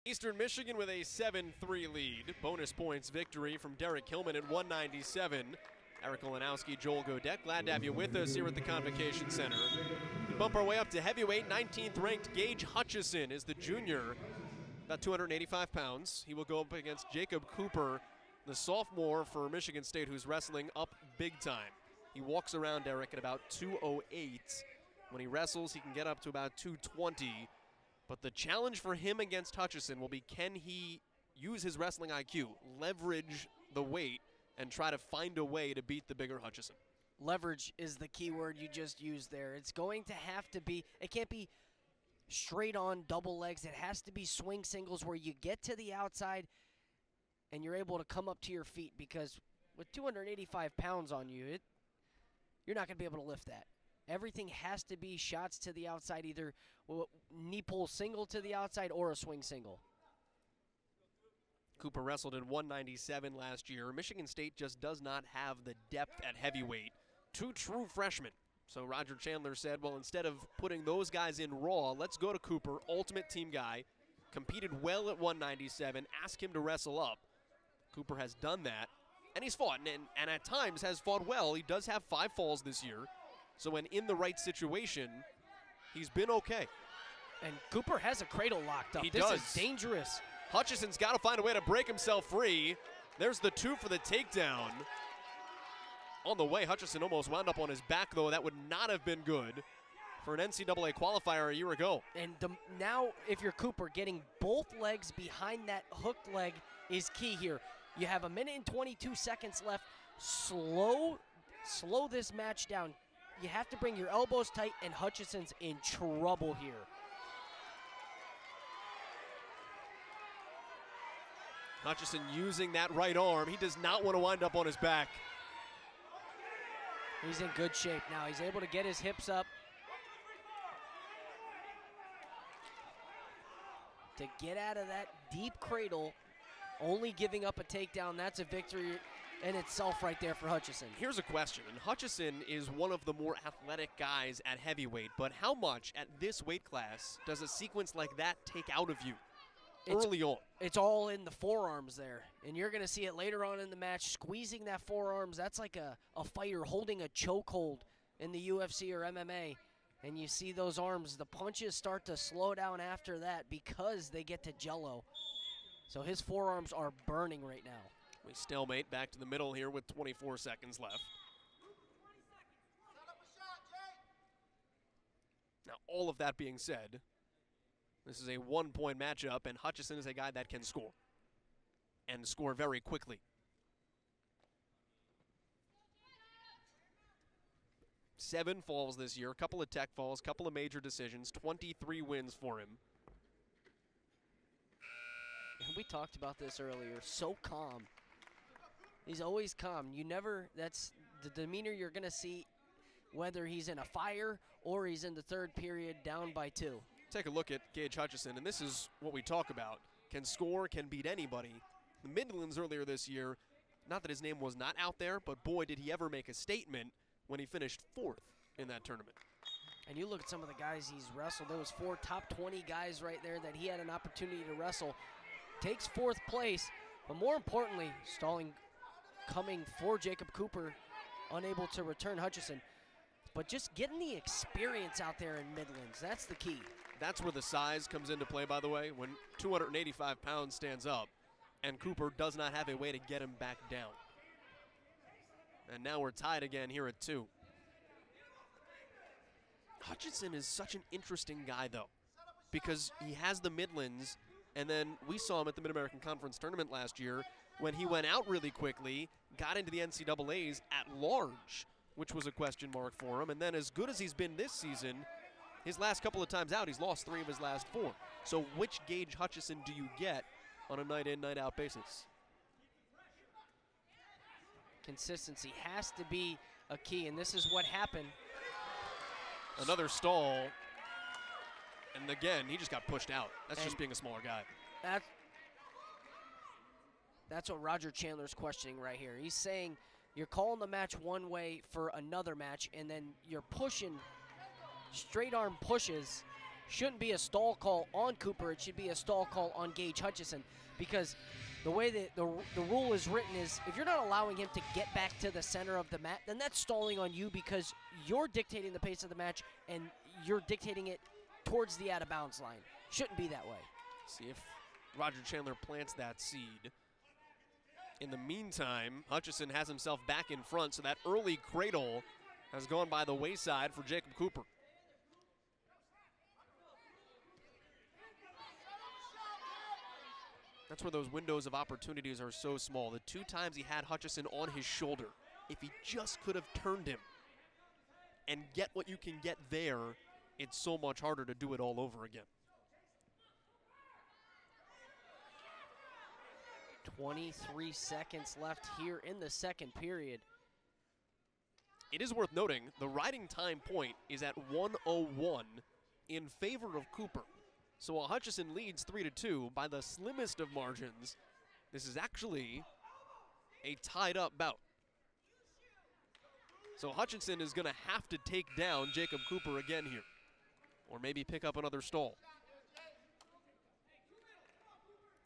Eastern Michigan with a 7-3 lead. Bonus points victory from Derek Hillman at 197. Eric Olenowski, Joel Godet, glad to have you with us here at the Convocation Center. We bump our way up to heavyweight. 19th ranked Gage Hutchison is the junior, about 285 pounds. He will go up against Jacob Cooper, the sophomore for Michigan State, who's wrestling up big time. He walks around Eric at about 208. When he wrestles, he can get up to about 220. But the challenge for him against Hutchison will be, can he use his wrestling IQ, leverage the weight, and try to find a way to beat the bigger Hutchison? Leverage is the key word you just used there. It's going to have to be, it can't be straight on double legs. It has to be swing singles where you get to the outside and you're able to come up to your feet, because with 285 pounds on you, you're not going to be able to lift that. Everything has to be shots to the outside, either knee pull single to the outside or a swing single. Cooper wrestled in 197 last year. Michigan State just does not have the depth at heavyweight. Two true freshmen. So Roger Chandler said, well, instead of putting those guys in raw, let's go to Cooper, ultimate team guy, competed well at 197, ask him to wrestle up. Cooper has done that, and he's fought, and at times has fought well. He does have 5 falls this year. So when in the right situation, he's been okay. And Cooper has a cradle locked up. He this does. is dangerous. Hutchison's got to find a way to break himself free. There's the 2 for the takedown. On the way, Hutchison almost wound up on his back, though. That would not have been good for an NCAA qualifier a year ago. And now, if you're Cooper, getting both legs behind that hooked leg is key here. You have 1 minute and 22 seconds left. Slow this match down. You have to bring your elbows tight, and Hutchison's in trouble here. Hutchison using that right arm. He does not want to wind up on his back. He's in good shape now. He's able to get his hips up. To get out of that deep cradle, only giving up a takedown, that's a victory in itself right there for Hutchison. Here's a question, and Hutchison is one of the more athletic guys at heavyweight, but how much at this weight class does a sequence like that take out of you early on? It's all in the forearms there, and you're going to see it later on in the match. Squeezing that forearms, that's like a fighter holding a chokehold in the UFC or MMA, and you see those arms, the punches start to slow down after that because they get to jello. So his forearms are burning right now. We stalemate back to the middle here with 24 seconds left. Now, all of that being said, this is a 1-point matchup, and Hutchison is a guy that can score, and score very quickly. 7 falls this year, a couple of tech falls, couple of major decisions, 23 wins for him. We talked about this earlier, so calm. He's always calm. That's the demeanor you're going to see whether he's in a fire or he's in the third period down by 2. Take a look at Gage Hutchison, and this is what we talk about. Can score, can beat anybody. The Midlands earlier this year, not that his name was not out there, but boy, did he ever make a statement when he finished 4th in that tournament. And you look at some of the guys he's wrestled. There was 4 top 20 guys right there that he had an opportunity to wrestle. Takes 4th place, but more importantly, coming for Jacob Cooper, unable to return Hutchison. But just getting the experience out there in Midlands, that's the key. That's where the size comes into play, by the way, when 285 pounds stands up, and Cooper does not have a way to get him back down. And now we're tied again here at 2. Hutchison is such an interesting guy, though, because he has the Midlands, and then we saw him at the Mid-American Conference Tournament last year when he went out really quickly, got into the NCAAs at large, which was a question mark for him. And then as good as he's been this season, his last couple of times out, he's lost 3 of his last 4. So which Gage Hutchison do you get on a night-in, night-out basis? Consistency has to be a key, and this is what happened. Another stall, and again, he just got pushed out. That's just being a smaller guy. That's what Roger Chandler's questioning right here. He's saying you're calling the match one way for another match, and then you're pushing straight arm pushes shouldn't be a stall call on Cooper. It should be a stall call on Gage Hutchison, because the way that the rule is written is if you're not allowing him to get back to the center of the mat, then that's stalling on you because you're dictating the pace of the match and you're dictating it towards the out-of-bounds line. Shouldn't be that way. See if Roger Chandler plants that seed. In the meantime, Hutchison has himself back in front, so that early cradle has gone by the wayside for Jacob Cooper. That's where those windows of opportunities are so small. The 2 times he had Hutchison on his shoulder, if he just could have turned him and get what you can get there, it's so much harder to do it all over again. 23 seconds left here in the second period. It is worth noting the riding time point is at 1:01 in favor of Cooper. So while Hutchison leads 3-2 by the slimmest of margins, this is actually a tied-up bout. So Hutchison is going to have to take down Jacob Cooper again here, or maybe pick up another stall.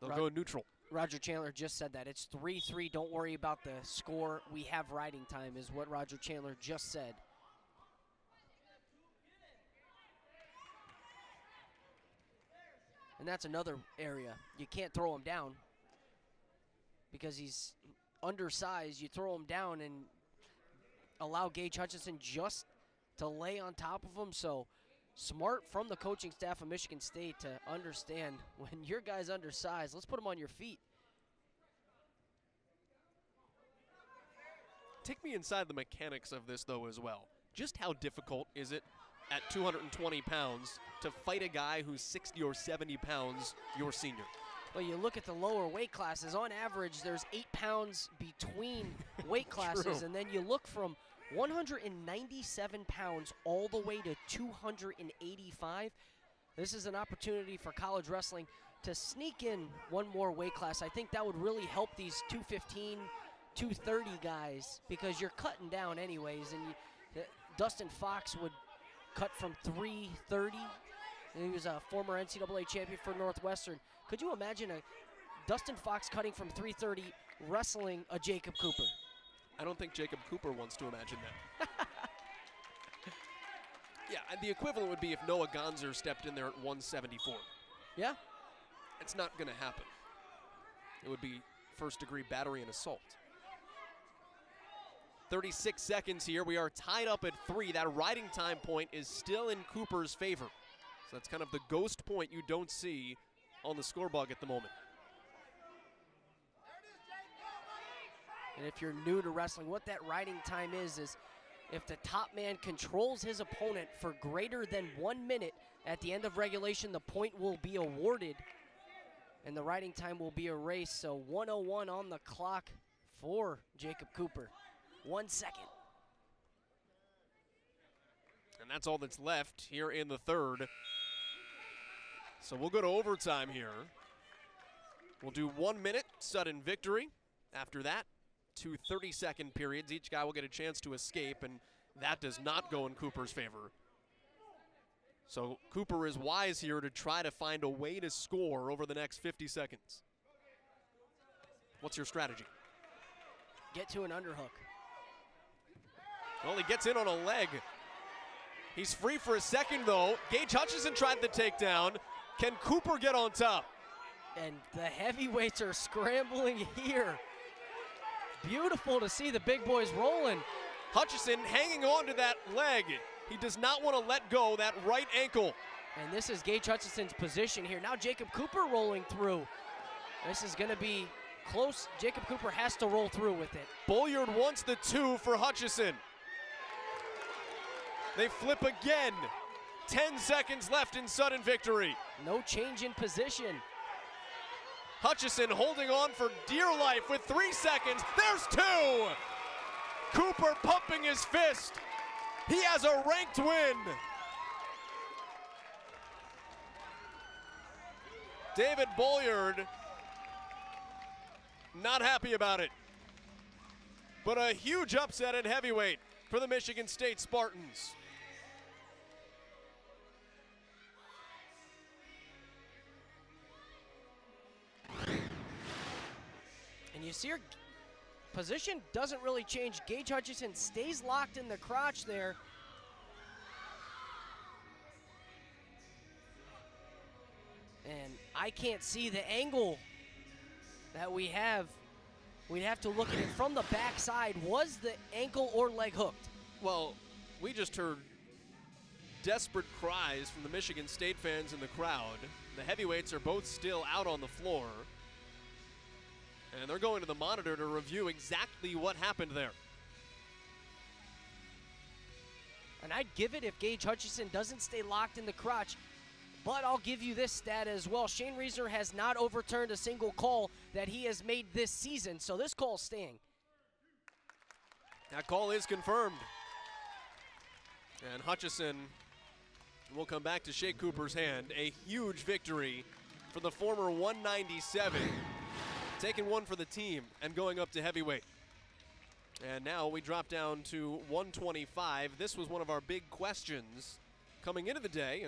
They'll go neutral. Roger Chandler just said that. It's 3-3. Don't worry about the score. We have riding time is what Roger Chandler just said. And that's another area. You can't throw him down because he's undersized. You throw him down and allow Gage Hutchison just to lay on top of him. So smart from the coaching staff of Michigan State to understand when your guy's undersized, let's put him on your feet. Take me inside the mechanics of this, though, as well. Just how difficult is it at 220 pounds to fight a guy who's 60 or 70 pounds your senior? Well, you look at the lower weight classes. On average, there's 8 pounds between weight classes, and then you look from 197 pounds all the way to 285. This is an opportunity for college wrestling to sneak in one more weight class. I think that would really help these 215, 230 guys because you're cutting down anyways. And Dustin Fox would cut from 330. He was a former NCAA champion for Northwestern. Could you imagine a Dustin Fox cutting from 330 wrestling a Jacob Cooper? I don't think Jacob Cooper wants to imagine that. Yeah, and the equivalent would be if Noah Gonzer stepped in there at 174. Yeah. It's not going to happen. It would be first-degree battery and assault. 36 seconds here. We are tied up at 3. That riding time point is still in Cooper's favor. So that's kind of the ghost point you don't see on the scorebug at the moment. And if you're new to wrestling, what that riding time is if the top man controls his opponent for greater than 1 minute at the end of regulation, the point will be awarded and the riding time will be erased. So 1:01 on the clock for Jacob Cooper. 1 second. And that's all that's left here in the third. So we'll go to overtime here. We'll do 1 minute sudden victory. After that, 2 30-second periods. Each guy will get a chance to escape, and that does not go in Cooper's favor. So Cooper is wise here to try to find a way to score over the next 50 seconds. What's your strategy? Get to an underhook. Well, he gets in on a leg. He's free for a second, though. Gage Hutchison tried the takedown. Can Cooper get on top? And the heavyweights are scrambling here. Beautiful to see the big boys rolling. Hutchison hanging on to that leg. He does not want to let go that right ankle. And this is Gage Hutchison's position here. Now Jacob Cooper rolling through. This is going to be close. Jacob Cooper has to roll through with it. Bolyard wants the 2 for Hutchison. They flip again. 10 seconds left in sudden victory. No change in position. Hutchison holding on for dear life with 3 seconds. There's 2. Cooper pumping his fist. He has a ranked win. David Bolyard not happy about it. But a huge upset at heavyweight for the Michigan State Spartans. you see her position doesn't really change. Gage Hutchison stays locked in the crotch there. And I can't see the angle that we have. We'd have to look at it from the backside. Was the ankle or leg hooked? Well, we just heard desperate cries from the Michigan State fans in the crowd. The heavyweights are both still out on the floor. And they're going to the monitor to review exactly what happened there. And I'd give it if Gage Hutchison doesn't stay locked in the crotch. But I'll give you this stat as well. Shane Reisner has not overturned a single call that he has made this season, so this call's staying. That call is confirmed. And Hutchison will come back to shake Cooper's hand. A huge victory for the former 197. Taking one for the team and going up to heavyweight. And now we drop down to 125. This was one of our big questions coming into the day. And